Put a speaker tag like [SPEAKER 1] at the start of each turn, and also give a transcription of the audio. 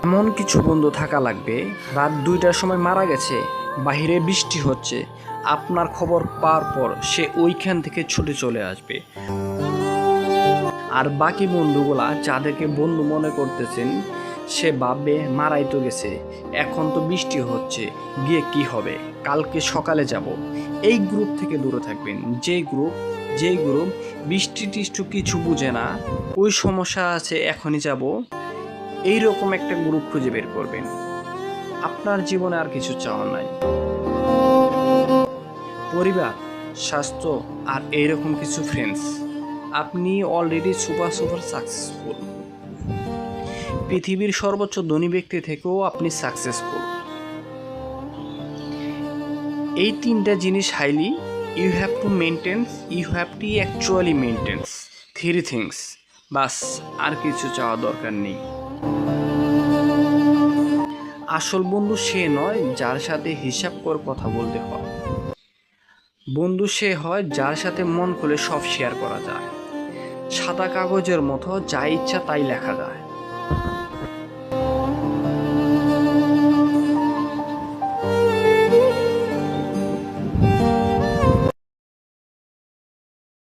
[SPEAKER 1] এমন কিছু বন্ধু থাকা লাগবে রাত 2টার সময় মারা গেছে, বাহিরে বৃষ্টি হচ্ছে, আপনার খবর পাওয়ার পর সে ওইখান থেকে ছুটে চলে আসবে। আর বাকি বন্ধুগুলা যাদেরকে বন্ধু মনে করতেছেন সে ভাববে মারাই তো গেছে, এখন তো বৃষ্টি হচ্ছে, গিয়ে কি হবে, কালকে সকালে যাব। এই গ্রুপ থেকে দূরে থাকবেন। যেই গ্রুপ বৃষ্টি টিষ্টি কিছু বুঝে না, ওই সমস্যা আছে এখনই যাব, এইরকম একটা গ্রুপ খুঁজে বের করবেন। আপনার জীবনে আর কিছু চাওয়া নাই, পরিবার, স্বাস্থ্য আর এইরকম কিছু ফ্রেন্ডস। আপনি অলরেডি সুপার সাকসেসফুল। পৃথিবীর সর্বোচ্চ ধনী ব্যক্তি থেকেও আপনি সাকসেসফুল। এই তিনটা জিনিস highly you have to actually maintains 3 things. বাস, আর কিছু চাওয়া দরকার নেই। আসল বন্ধু সে নয় যার সাথে হিসাব করে কথা বলতে হয়। বন্ধু সে হয় যার সাথে মন খুলে সব শেয়ার করা যায়। সাদা কাগজের মতো যা ইচ্ছা তাই লেখা যায়।